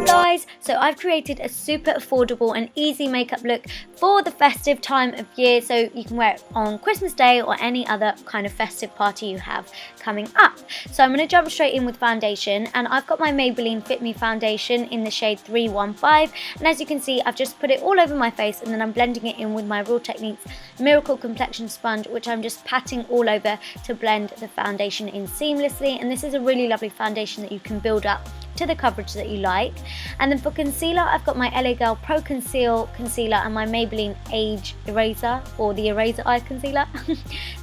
Guys, so I've created a super affordable and easy makeup look for the festive time of year, so you can wear it on Christmas Day or any other kind of festive party you have coming up. So I'm going to jump straight in with foundation, and I've got my Maybelline Fit Me foundation in the shade 315, and as you can see, I've just put it all over my face, and then I'm blending it in with my Real Techniques Miracle Complexion Sponge, which I'm just patting all over to blend the foundation in seamlessly. And this is a really lovely foundation that you can build up to the coverage that you like. And then for concealer, I've got my LA Girl Pro Conceal concealer and my Maybelline Age Eraser, or the Eraser Eye Concealer.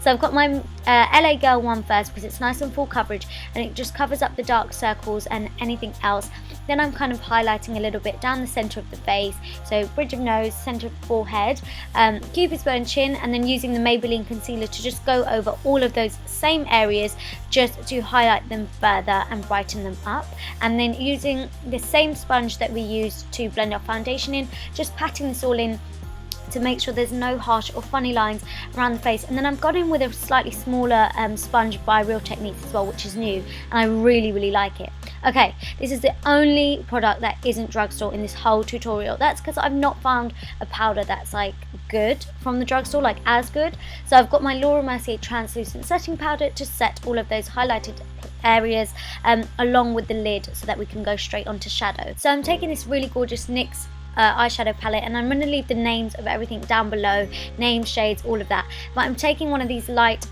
So I've got my LA Girl one first because it's nice and full coverage and it just covers up the dark circles and anything else. Then I'm kind of highlighting a little bit down the centre of the face, so bridge of nose, centre of forehead, Cupid's bow and chin, and then using the Maybelline concealer to just go over all of those same areas just to highlight them further and brighten them up. And then using the same sponge that we used to blend our foundation in, just patting this all in to make sure there's no harsh or funny lines around the face. And then I've got in with a slightly smaller sponge by Real Techniques as well, which is new, and I really like it. Okay, this is the only product that isn't Drugstore in this whole tutorial. That's because I've not found a powder that's like good from the drugstore, like as good. So I've got my Laura Mercier translucent setting powder to set all of those highlighted areas along with the lid so that we can go straight onto shadow. So I'm taking this really gorgeous NYX eyeshadow palette, and I'm going to leave the names of everything down below, names, shades, all of that. But I'm taking one of these light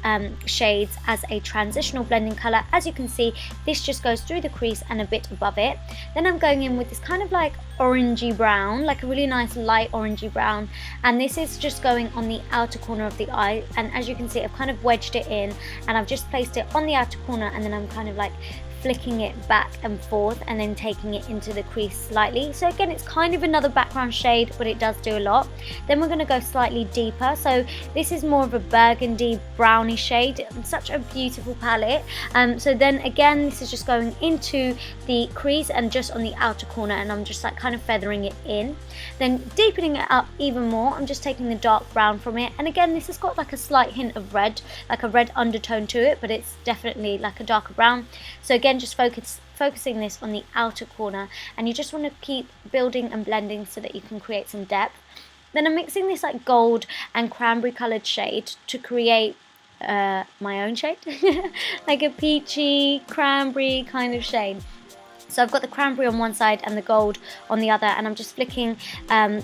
shades as a transitional blending colour. As you can see, this just goes through the crease and a bit above it. Then I'm going in with this kind of like orangey brown, like a really nice light orangey brown, and this is just going on the outer corner of the eye. And as you can see, I've kind of wedged it in and I've just placed it on the outer corner, and then I'm kind of like flicking it back and forth and then taking it into the crease slightly. So again, it's kind of another background shade, but it does do a lot. Then we're going to go slightly deeper. So this is more of a burgundy browny shade. It's such a beautiful palette. So then again, this is just going into the crease and just on the outer corner, and I'm just like kind of feathering it in. Then deepening it up even more, I'm just taking the dark brown from it, and again, this has got like a slight hint of red, like a red undertone to it, but it's definitely like a darker brown. So again, just focusing this on the outer corner, and you just want to keep building and blending so that you can create some depth. Then I'm mixing this like gold and cranberry coloured shade to create my own shade, like a peachy cranberry kind of shade. So I've got the cranberry on one side and the gold on the other, and I'm just flicking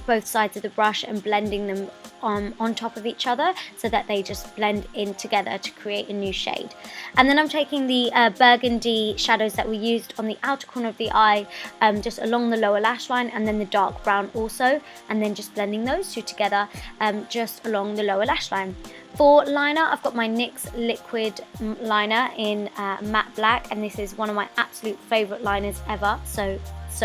both sides of the brush and blending them on top of each other so that they just blend in together to create a new shade. And then I'm taking the burgundy shadows that we used on the outer corner of the eye, just along the lower lash line, and then the dark brown also, and then just blending those two together just along the lower lash line. For liner, I've got my NYX liquid liner in matte black, and this is one of my absolute favourite liners ever, so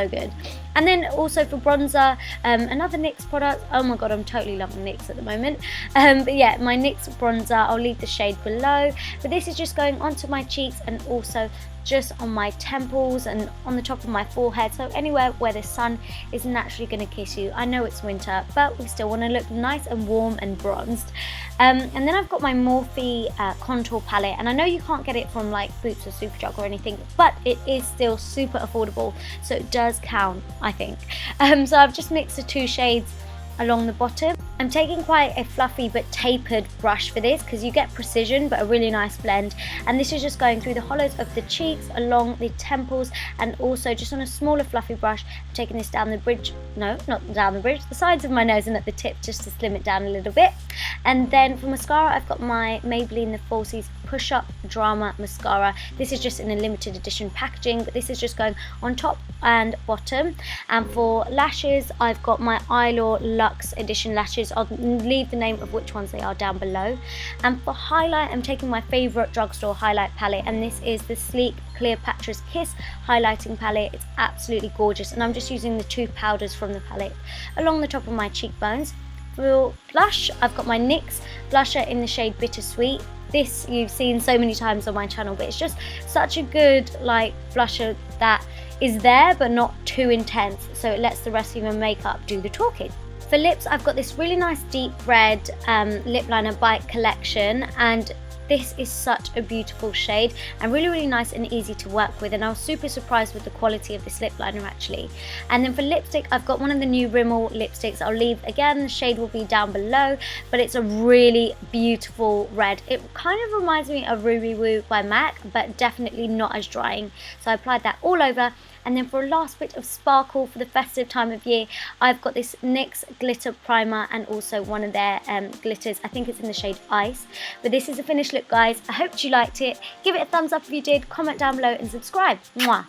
good. And then also for bronzer, another NYX product. Oh my god, I'm totally loving NYX at the moment. But yeah, my NYX bronzer, I'll leave the shade below, but this is just going onto my cheeks and also just on my temples and on the top of my forehead, so anywhere where the sun is naturally going to kiss you. I know it's winter, but we still want to look nice and warm and bronzed. And then I've got my Morphe contour palette, and I know you can't get it from like Boots or Superdrug or anything, but it is still super affordable, so it does count, I think. So I've just mixed the two shades along the bottom. I'm taking quite a fluffy but tapered brush for this because you get precision but a really nice blend, and this is just going through the hollows of the cheeks, along the temples, and also just on a smaller fluffy brush. I'm taking this down the bridge, no, not down the bridge, the sides of my nose and at the tip, just to slim it down a little bit. And then for mascara, I've got my Maybelline The Falsies Push Up Drama Mascara. This is just in a limited edition packaging, but this is just going on top and bottom. And for lashes, I've got my Eyelaw Luxe Edition lashes. I'll leave the name of which ones they are down below. And for highlight, I'm taking my favourite Drugstore highlight palette, and this is the sleek Cleopatras Kiss highlighting palette. It's absolutely gorgeous, and I'm just using the two powders from the palette along the top of my cheekbones. For blush, I've got my NYX blusher in the shade Bittersweet. This you've seen so many times on my channel, but it's just such a good like blusher that is there but not too intense, so it lets the rest of your makeup do the talking. For lips, I've got this really nice deep red lip liner by Collection, and This is such a beautiful shade and really nice and easy to work with, and I was super surprised with the quality of this lip liner actually. And then for lipstick, I've got one of the new Rimmel lipsticks. I'll leave, again, the shade will be down below, but it's a really beautiful red. It kind of reminds me of Ruby Woo by MAC, but definitely not as drying. So I applied that all over. And then for a last bit of sparkle for the festive time of year, I've got this NYX Glitter Primer and also one of their glitters. I think it's in the shade Ice. But this is the finished look, guys. I hope you liked it. Give it a thumbs up if you did, comment down below and subscribe. Mwah!